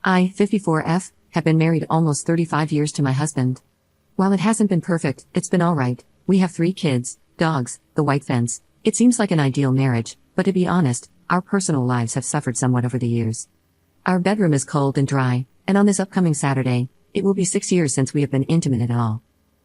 I, 54F, have been married almost 35 years to my husband. While it hasn't been perfect, it's been alright. We have 3 kids, dogs, the white fence. It seems like an ideal marriage, but to be honest, our personal lives have suffered somewhat over the years. Our bedroom is cold and dry, and on this upcoming Saturday, it will be 6 years since we have been intimate at all.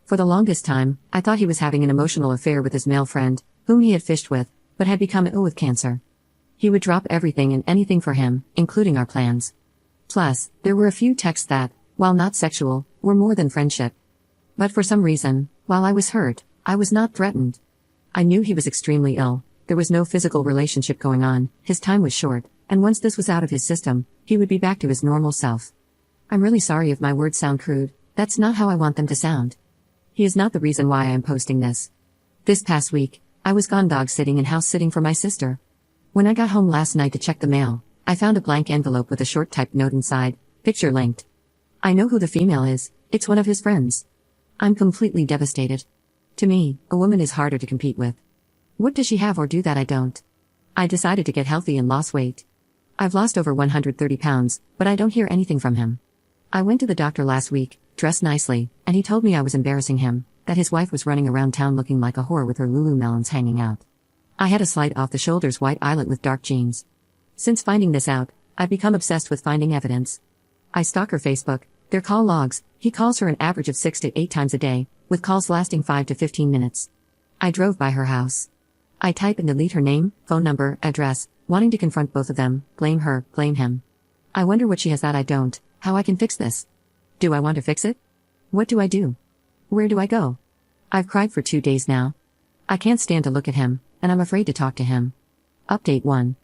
For the longest time, I thought he was having an emotional affair with his male friend, whom he had fished with, but had become ill with cancer. He would drop everything and anything for him, including our plans. Plus, there were a few texts that, while not sexual, were more than friendship. But for some reason, while I was hurt, I was not threatened. I knew he was extremely ill, there was no physical relationship going on, his time was short, and once this was out of his system, he would be back to his normal self. I'm really sorry if my words sound crude, that's not how I want them to sound. He is not the reason why I am posting this. This past week, I was gone dog sitting and house sitting for my sister. When I got home last night to check the mail, I found a blank envelope with a short typed note inside, picture linked. I know who the female is, it's one of his friends. I'm completely devastated. To me, a woman is harder to compete with. What does she have or do that I don't? I decided to get healthy and lost weight. I've lost over 130 pounds, but I don't hear anything from him. I went to the doctor last week, dressed nicely, and he told me I was embarrassing him, that his wife was running around town looking like a whore with her Lululemons hanging out. I had a slight off-the-shoulders white eyelet with dark jeans. Since finding this out, I've become obsessed with finding evidence. I stalk her Facebook, their call logs, he calls her an average of 6 to 8 times a day, with calls lasting 5 to 15 minutes. I drove by her house. I type and delete her name, phone number, address, wanting to confront both of them, blame her, blame him. I wonder what she has that I don't, how I can fix this. Do I want to fix it? What do I do? Where do I go? I've cried for 2 days now. I can't stand to look at him, and I'm afraid to talk to him. Update 1.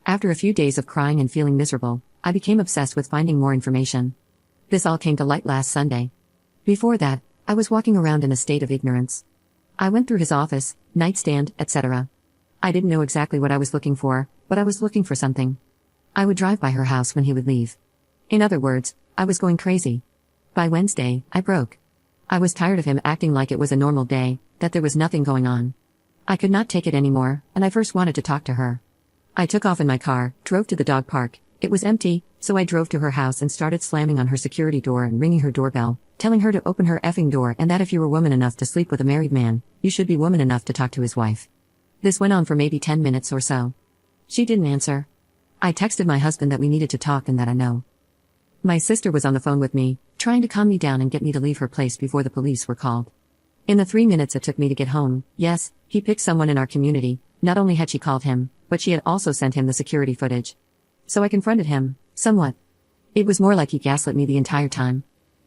After a few days of crying and feeling miserable, I became obsessed with finding more information. This all came to light last Sunday. Before that, I was walking around in a state of ignorance. I went through his office, nightstand, etc. I didn't know exactly what I was looking for, but I was looking for something. I would drive by her house when he would leave. In other words, I was going crazy. By Wednesday, I broke. I was tired of him acting like it was a normal day, that there was nothing going on. I could not take it anymore, and I first wanted to talk to her. I took off in my car, drove to the dog park. It was empty, so I drove to her house and started slamming on her security door and ringing her doorbell, telling her to open her effing door and that if you were woman enough to sleep with a married man, you should be woman enough to talk to his wife. This went on for maybe 10 minutes or so. She didn't answer. I texted my husband that we needed to talk and that I know. My sister was on the phone with me, trying to calm me down and get me to leave her place before the police were called. In the 3 minutes it took me to get home, yes, he picked someone in our community. Not only had she called him, but she had also sent him the security footage. So I confronted him, somewhat. It was more like he gaslit me the entire time.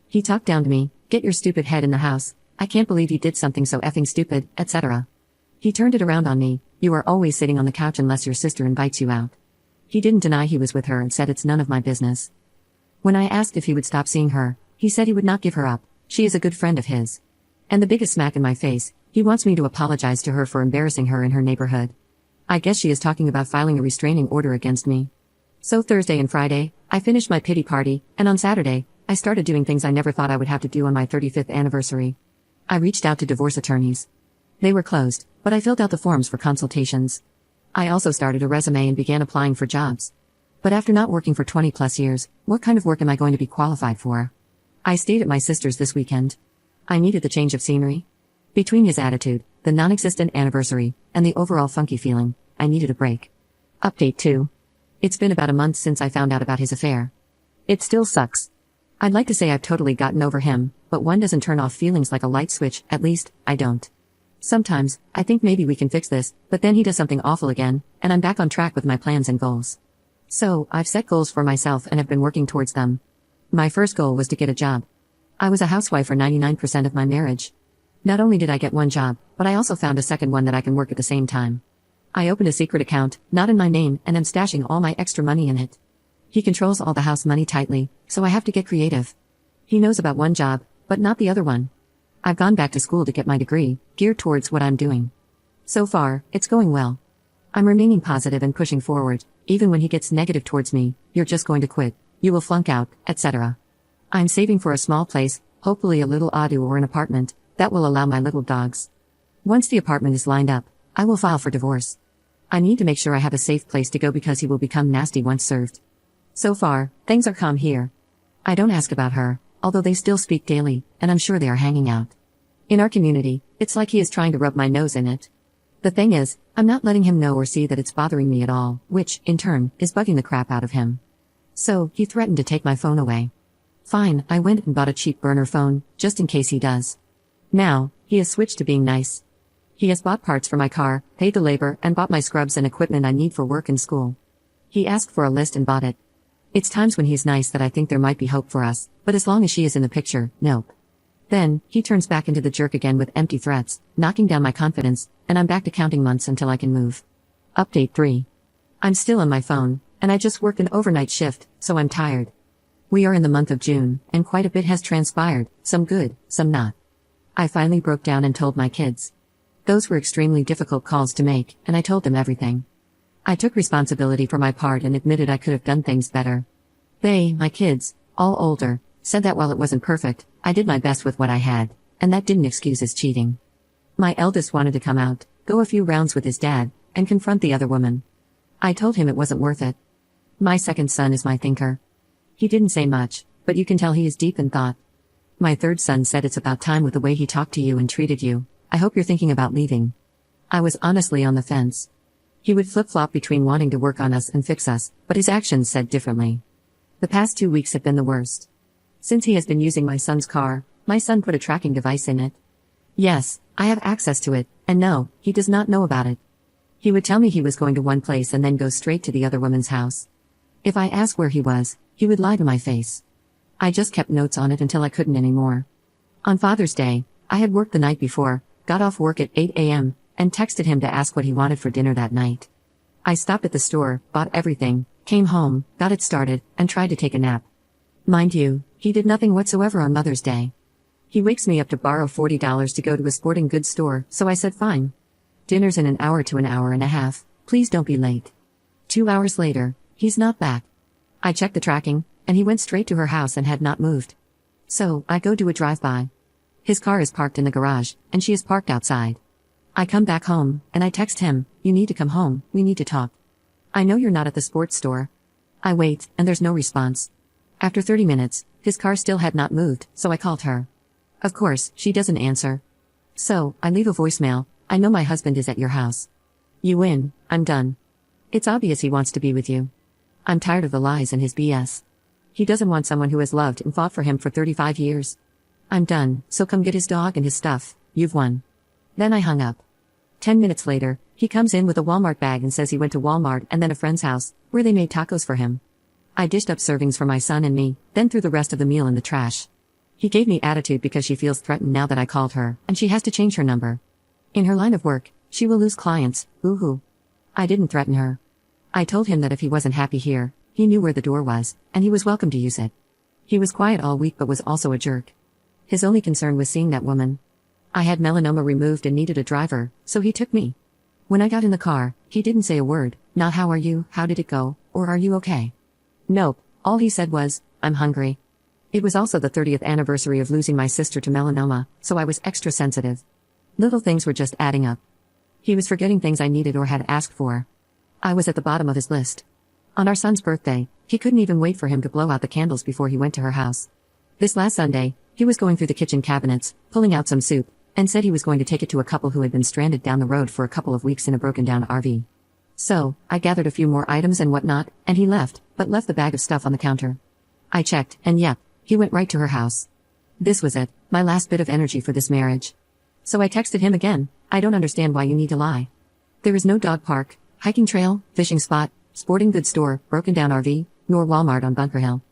He talked down to me, get your stupid head in the house, I can't believe you did something so effing stupid, etc. He turned it around on me, you are always sitting on the couch unless your sister invites you out. He didn't deny he was with her and said it's none of my business. When I asked if he would stop seeing her, he said he would not give her up, she is a good friend of his. And the biggest smack in my face, he wants me to apologize to her for embarrassing her in her neighborhood. I guess she is talking about filing a restraining order against me. So Thursday and Friday, I finished my pity party, and on Saturday, I started doing things I never thought I would have to do on my 35th anniversary. I reached out to divorce attorneys. They were closed, but I filled out the forms for consultations. I also started a resume and began applying for jobs. But after not working for 20 plus years, what kind of work am I going to be qualified for? I stayed at my sister's this weekend. I needed the change of scenery. Between his attitude, the non-existent anniversary, and the overall funky feeling, I needed a break. Update 2. It's been about a month since I found out about his affair. It still sucks. I'd like to say I've totally gotten over him, but one doesn't turn off feelings like a light switch, at least, I don't. Sometimes, I think maybe we can fix this, but then he does something awful again, and I'm back on track with my plans and goals. So, I've set goals for myself and have been working towards them. My first goal was to get a job. I was a housewife for 99% of my marriage. Not only did I get one job, but I also found a second one that I can work at the same time. I opened a secret account, not in my name, and am stashing all my extra money in it. He controls all the house money tightly, so I have to get creative. He knows about one job, but not the other one. I've gone back to school to get my degree, geared towards what I'm doing. So far, it's going well. I'm remaining positive and pushing forward, even when he gets negative towards me, you're just going to quit, you will flunk out, etc. I'm saving for a small place, hopefully a little ado or an apartment, that will allow my little dogs. Once the apartment is lined up, I will file for divorce. I need to make sure I have a safe place to go because he will become nasty once served. So far, things are calm here, I don't ask about her, although they still speak daily, and I'm sure they are hanging out. In our community, it's like he is trying to rub my nose in it. The thing is, I'm not letting him know or see that it's bothering me at all, which, in turn, is bugging the crap out of him. So, he threatened to take my phone away. Fine, I went and bought a cheap burner phone, just in case he does. Now, he has switched to being nice. He has bought parts for my car, paid the labor, and bought my scrubs and equipment I need for work and school. He asked for a list and bought it. It's times when he's nice that I think there might be hope for us, but as long as she is in the picture, nope. Then, he turns back into the jerk again with empty threats, knocking down my confidence, and I'm back to counting months until I can move. Update 3. I'm still on my phone, and I just worked an overnight shift, so I'm tired. We are in the month of June, and quite a bit has transpired, some good, some not. I finally broke down and told my kids. Those were extremely difficult calls to make, and I told them everything. I took responsibility for my part and admitted I could have done things better. They, my kids, all older, said that while it wasn't perfect, I did my best with what I had, and that didn't excuse his cheating. My eldest wanted to come out, go a few rounds with his dad, and confront the other woman. I told him it wasn't worth it. My second son is my thinker. He didn't say much, but you can tell he is deep in thought. My third son said it's about time with the way he talked to you and treated you. I hope you're thinking about leaving. I was honestly on the fence. He would flip-flop between wanting to work on us and fix us, but his actions said differently. The past 2 weeks have been the worst. Since he has been using my son's car, my son put a tracking device in it. Yes, I have access to it, and no, he does not know about it. He would tell me he was going to one place and then go straight to the other woman's house. If I asked where he was, he would lie to my face. I just kept notes on it until I couldn't anymore. On Father's Day, I had worked the night before, got off work at 8 a.m., and texted him to ask what he wanted for dinner that night. I stopped at the store, bought everything, came home, got it started, and tried to take a nap. Mind you, he did nothing whatsoever on Mother's Day. He wakes me up to borrow $40 to go to a sporting goods store, so I said fine. Dinner's in an hour to an hour and a half, please don't be late. 2 hours later, he's not back. I checked the tracking, and he went straight to her house and had not moved. So, I go do a drive-by. His car is parked in the garage, and she is parked outside. I come back home, and I text him, you need to come home, we need to talk. I know you're not at the sports store. I wait, and there's no response. After 30 minutes, his car still had not moved, so I called her. Of course, she doesn't answer. So, I leave a voicemail, I know my husband is at your house. You win, I'm done. It's obvious he wants to be with you. I'm tired of the lies and his BS. He doesn't want someone who has loved and fought for him for 35 years. I'm done, so come get his dog and his stuff, you've won. Then I hung up. 10 minutes later, he comes in with a Walmart bag and says he went to Walmart and then a friend's house, where they made tacos for him. I dished up servings for my son and me, then threw the rest of the meal in the trash. He gave me attitude because she feels threatened now that I called her, and she has to change her number. In her line of work, she will lose clients, boo-hoo. I didn't threaten her. I told him that if he wasn't happy here, he knew where the door was, and he was welcome to use it. He was quiet all week but was also a jerk. His only concern was seeing that woman. I had melanoma removed and needed a driver, so he took me. When I got in the car, he didn't say a word, not how are you, how did it go, or are you okay? Nope, all he said was, I'm hungry. It was also the 30th anniversary of losing my sister to melanoma, so I was extra sensitive. Little things were just adding up. He was forgetting things I needed or had asked for. I was at the bottom of his list. On our son's birthday, he couldn't even wait for him to blow out the candles before he went to her house. This last Sunday, he was going through the kitchen cabinets, pulling out some soup, and said he was going to take it to a couple who had been stranded down the road for a couple of weeks in a broken-down RV. So, I gathered a few more items and whatnot, and he left, but left the bag of stuff on the counter. I checked, and yep, he went right to her house. This was it, my last bit of energy for this marriage. So I texted him again, I don't understand why you need to lie. There is no dog park, hiking trail, fishing spot, sporting goods store, broken-down RV, nor Walmart on Bunker Hill.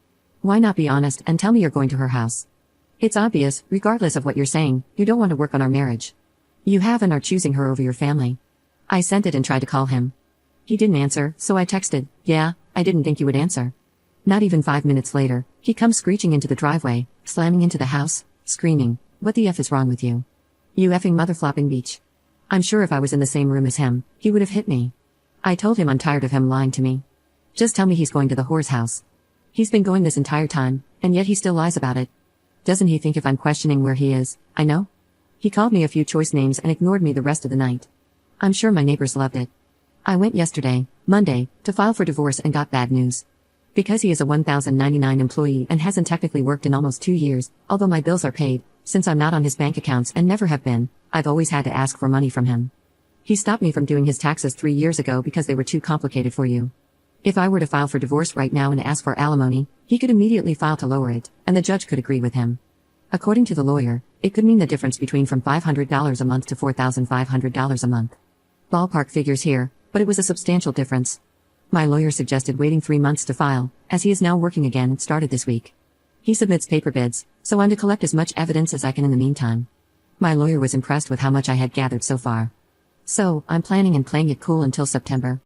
Why not be honest and tell me you're going to her house? It's obvious, regardless of what you're saying, you don't want to work on our marriage. You have and are choosing her over your family. I sent it and tried to call him. He didn't answer, so I texted, yeah, I didn't think you would answer. Not even 5 minutes later, he comes screeching into the driveway, slamming into the house, screaming, what the F is wrong with you? You effing mother-flopping beach. I'm sure if I was in the same room as him, he would have hit me. I told him I'm tired of him lying to me. Just tell me he's going to the whore's house. He's been going this entire time, and yet he still lies about it. Doesn't he think if I'm questioning where he is, I know? He called me a few choice names and ignored me the rest of the night. I'm sure my neighbors loved it. I went yesterday, Monday, to file for divorce and got bad news. Because he is a 1099 employee and hasn't technically worked in almost 2 years, although my bills are paid, since I'm not on his bank accounts and never have been, I've always had to ask for money from him. He stopped me from doing his taxes 3 years ago because they were too complicated for you. If I were to file for divorce right now and ask for alimony, he could immediately file to lower it, and the judge could agree with him. According to the lawyer, it could mean the difference between from $500 a month to $4,500 a month. Ballpark figures here, but it was a substantial difference. My lawyer suggested waiting 3 months to file, as he is now working again and started this week. He submits paper bids, so I'm to collect as much evidence as I can in the meantime. My lawyer was impressed with how much I had gathered so far. So, I'm planning and playing it cool until September.